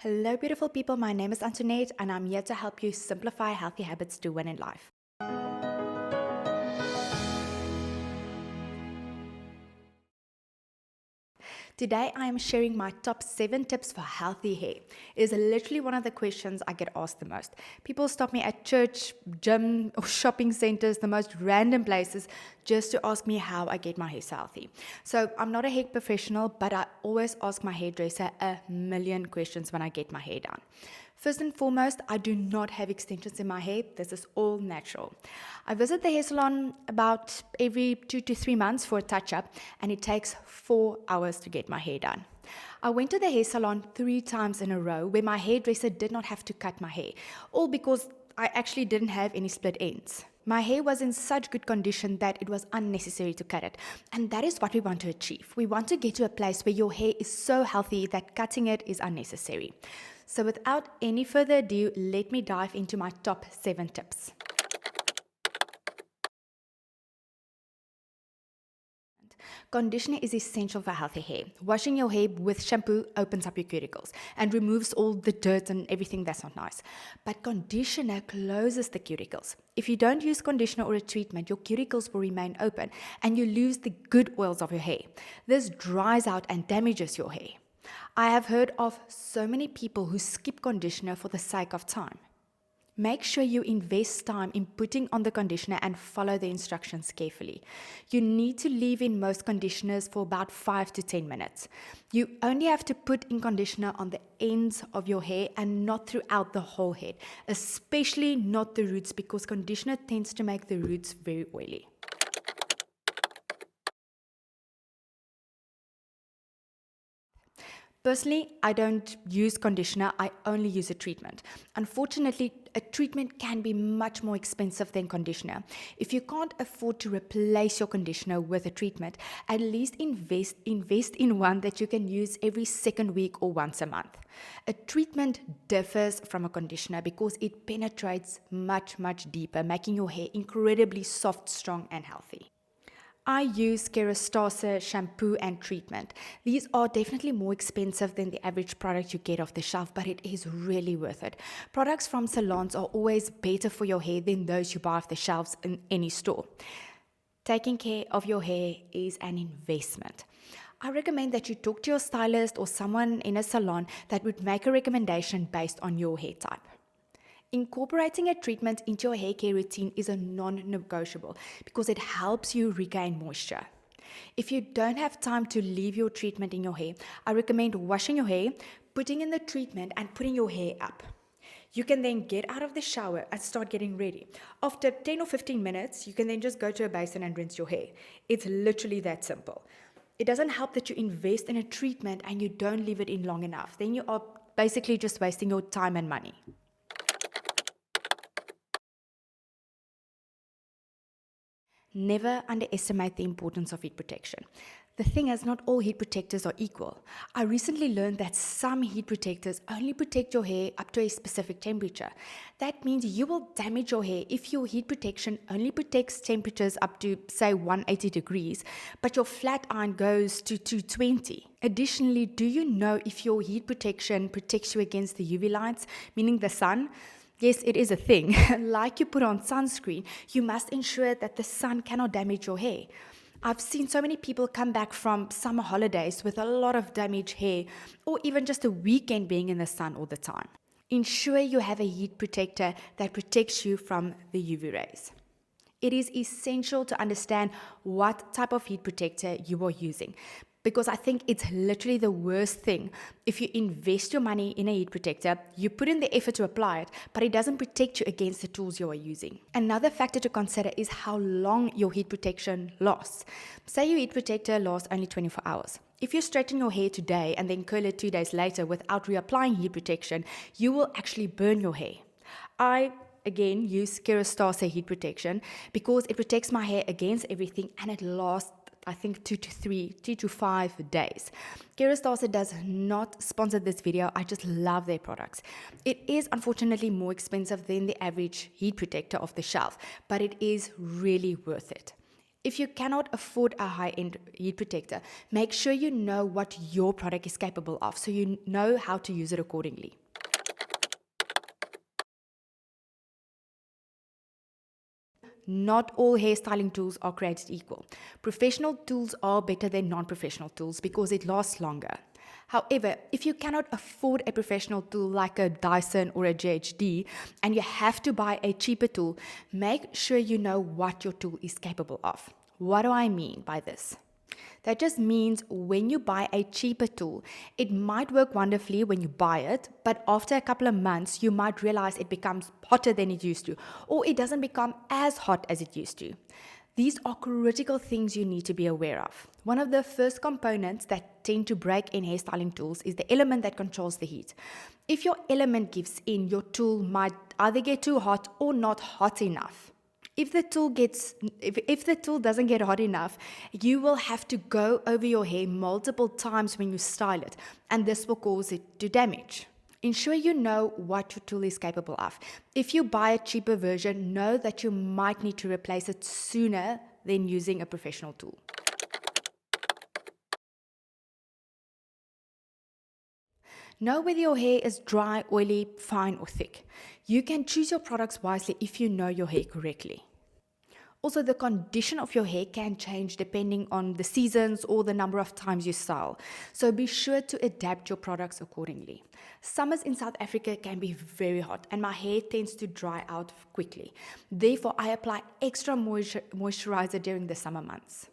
Hello, beautiful people. My name is Antoinette, and I'm here to help you simplify healthy habits to win in life. Today, I am sharing my top 7 tips for healthy hair. It is literally one of the questions I get asked the most. People stop me at church, gym, or shopping centers, the most random places, just to ask me how I get my hair healthy. So, I'm not a hair professional, but I always ask my hairdresser a million questions when I get my hair done. First and foremost, I do not have extensions in my hair. This is all natural. I visit the hair salon about every 2 to 3 months for a touch-up, and it takes 4 hours to get my hair done. I went to the hair salon 3 times in a row where my hairdresser did not have to cut my hair, all because I actually didn't have any split ends. My hair was in such good condition that it was unnecessary to cut it. And that is what we want to achieve. We want to get to a place where your hair is so healthy that cutting it is unnecessary. So without any further ado, let me dive into my top 7 tips. Conditioner is essential for healthy hair. Washing your hair with shampoo opens up your cuticles and removes all the dirt and everything that's not nice. But conditioner closes the cuticles. If you don't use conditioner or a treatment, your cuticles will remain open and you lose the good oils of your hair. This dries out and damages your hair. I have heard of so many people who skip conditioner for the sake of time. Make sure you invest time in putting on the conditioner and follow the instructions carefully. You need to leave in most conditioners for about 5 to 10 minutes. You only have to put in conditioner on the ends of your hair and not throughout the whole head, especially not the roots, because conditioner tends to make the roots very oily. Personally, I don't use conditioner, I only use a treatment. Unfortunately, a treatment can be much more expensive than conditioner. If you can't afford to replace your conditioner with a treatment, at least invest in one that you can use every second week or once a month. A treatment differs from a conditioner because it penetrates much deeper, making your hair incredibly soft, strong, and healthy. I use Kerestase shampoo and treatment. These are definitely more expensive than the average product you get off the shelf, but it is really worth it. Products from salons are always better for your hair than those you buy off the shelves in any store. Taking care of your hair is an investment. I recommend that you talk to your stylist or someone in a salon that would make a recommendation based on your hair type. Incorporating a treatment into your hair care routine is a non-negotiable because it helps you regain moisture. If you don't have time to leave your treatment in your hair, I recommend washing your hair, putting in the treatment, and putting your hair up. You can then get out of the shower and start getting ready. After 10 or 15 minutes, you can then just go to a basin and rinse your hair. It's literally that simple. It doesn't help that you invest in a treatment and you don't leave it in long enough. Then you are basically just wasting your time and money. Never underestimate the importance of heat protection. The thing is, not all heat protectors are equal. I recently learned that some heat protectors only protect your hair up to a specific temperature. That means you will damage your hair if your heat protection only protects temperatures up to, say, 180 degrees, but your flat iron goes to 220. Additionally, do you know if your heat protection protects you against the UV lights, meaning the sun? Yes, it is a thing. Like you put on sunscreen, you must ensure that the sun cannot damage your hair. I've seen so many people come back from summer holidays with a lot of damaged hair, or even just a weekend being in the sun all the time. Ensure you have a heat protector that protects you from the UV rays. It is essential to understand what type of heat protector you are using, because I think it's literally the worst thing if you invest your money in a heat protector, you put in the effort to apply it, but it doesn't protect you against the tools you are using. Another factor to consider is how long your heat protection lasts. Say your heat protector lasts only 24 hours. If you straighten your hair today and then curl it 2 days later without reapplying heat protection, you will actually burn your hair. I again use Kerastase heat protection because it protects my hair against everything and it lasts I think 2 to 5 days. Kerestase does not sponsor this video. I just love their products. It is unfortunately more expensive than the average heat protector off the shelf, but it is really worth it. If you cannot afford a high-end heat protector, make sure you know what your product is capable of so you know how to use it accordingly. Not all hairstyling tools are created equal. Professional tools are better than non-professional tools because it lasts longer. However, if you cannot afford a professional tool like a Dyson or a JHD and you have to buy a cheaper tool, make sure you know what your tool is capable of. What do I mean by this? That just means when you buy a cheaper tool, it might work wonderfully when you buy it, but after a couple of months, you might realize it becomes hotter than it used to, or it doesn't become as hot as it used to. These are critical things you need to be aware of. One of the first components that tend to break in hairstyling tools is the element that controls the heat. If your element gives in, your tool might either get too hot or not hot enough. If the tool doesn't get hot enough, you will have to go over your hair multiple times when you style it, and this will cause it to damage. Ensure you know what your tool is capable of. If you buy a cheaper version, know that you might need to replace it sooner than using a professional tool. Know whether your hair is dry, oily, fine, or thick. You can choose your products wisely if you know your hair correctly. Also, the condition of your hair can change depending on the seasons or the number of times you style. So be sure to adapt your products accordingly. Summers in South Africa can be very hot and my hair tends to dry out quickly. Therefore, I apply extra moisturizer during the summer months.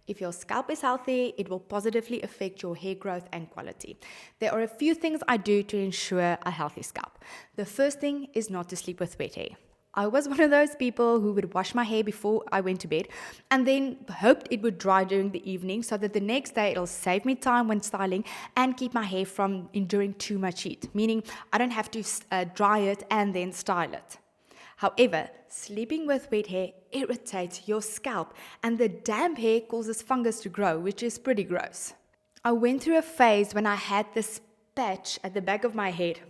If your scalp is healthy, it will positively affect your hair growth and quality. There are a few things I do to ensure a healthy scalp. The first thing is not to sleep with wet hair. I was one of those people who would wash my hair before I went to bed and then hoped it would dry during the evening so that the next day it'll save me time when styling and keep my hair from enduring too much heat, meaning I don't have to dry it and then style it. However, sleeping with wet hair irritates your scalp and the damp hair causes fungus to grow, which is pretty gross. I went through a phase when I had this patch at the back of my head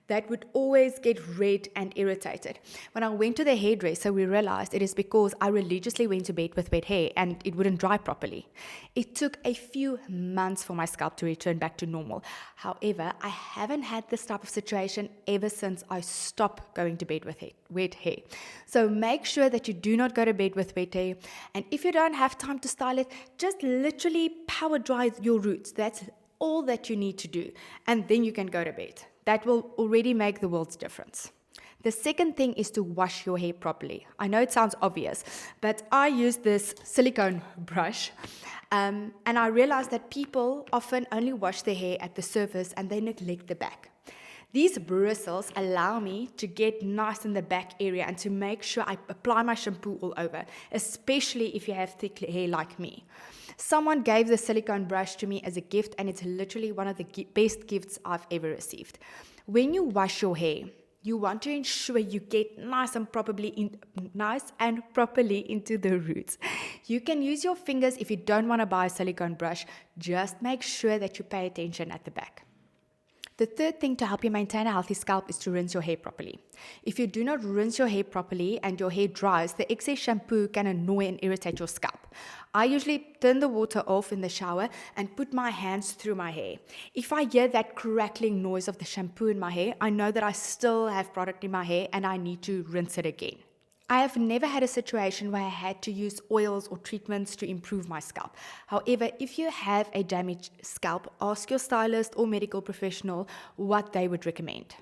that would always get red and irritated. When I went to the hairdresser, we realized it is because I religiously went to bed with wet hair and it wouldn't dry properly. It took a few months for my scalp to return back to normal. However, I haven't had this type of situation ever since I stopped going to bed with wet hair. So make sure that you do not go to bed with wet hair. And if you don't have time to style it, just literally power dry your roots. That's all that you need to do. And then you can go to bed. That will already make the world's difference. The second thing is to wash your hair properly. I know it sounds obvious, but I use this silicone brush, and I realized that people often only wash their hair at the surface and they neglect the back. These bristles allow me to get nice in the back area and to make sure I apply my shampoo all over, especially if you have thick hair like me. Someone gave the silicone brush to me as a gift, and it's literally one of the best gifts I've ever received. When you wash your hair, you want to ensure you get nice and properly into the roots. You can use your fingers if you don't want to buy a silicone brush. Just make sure that you pay attention at the back. The third thing to help you maintain a healthy scalp is to rinse your hair properly. If you do not rinse your hair properly and your hair dries, the excess shampoo can annoy and irritate your scalp. I usually turn the water off in the shower and put my hands through my hair. If I hear that crackling noise of the shampoo in my hair, I know that I still have product in my hair and I need to rinse it again. I have never had a situation where I had to use oils or treatments to improve my scalp. However, if you have a damaged scalp, ask your stylist or medical professional what they would recommend.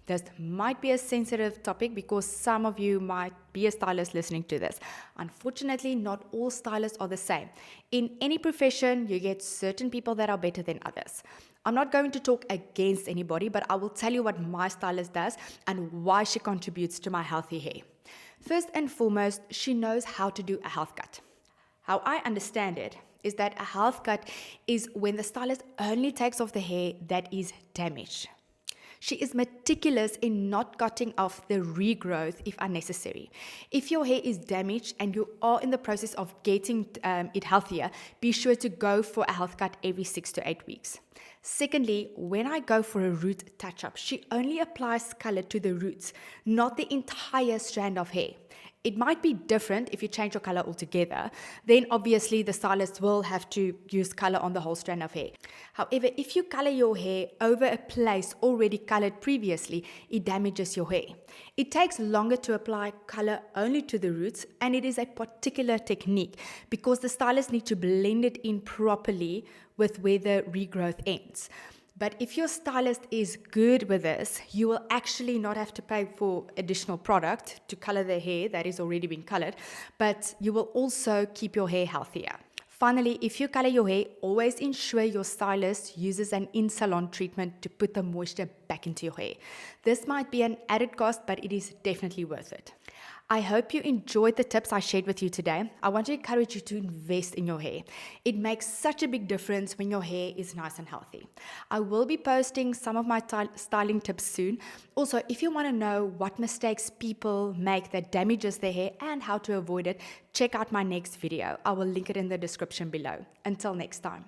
This might be a sensitive topic because some of you might be a stylist listening to this. Unfortunately, not all stylists are the same. In any profession, you get certain people that are better than others. I'm not going to talk against anybody, but I will tell you what my stylist does and why she contributes to my healthy hair. First and foremost, she knows how to do a health cut. How I understand it is that a health cut is when the stylist only takes off the hair that is damaged. She is meticulous in not cutting off the regrowth if unnecessary. If your hair is damaged and you are in the process of getting it healthier, be sure to go for a health cut every 6 to 8 weeks. Secondly, when I go for a root touch-up, she only applies color to the roots, not the entire strand of hair. It might be different if you change your color altogether. Then obviously the stylist will have to use color on the whole strand of hair. However, if you color your hair over a place already colored previously, it damages your hair. It takes longer to apply color only to the roots, and it is a particular technique because the stylist needs to blend it in properly with where the regrowth ends. But if your stylist is good with this, you will actually not have to pay for additional product to color the hair that is already been colored, but you will also keep your hair healthier. Finally, if you color your hair, always ensure your stylist uses an in-salon treatment to put the moisture back into your hair. This might be an added cost, but it is definitely worth it. I hope you enjoyed the tips I shared with you today. I want to encourage you to invest in your hair. It makes such a big difference when your hair is nice and healthy. I will be posting some of my styling tips soon. Also, if you want to know what mistakes people make that damages their hair and how to avoid it, check out my next video. I will link it in the description below. Until next time.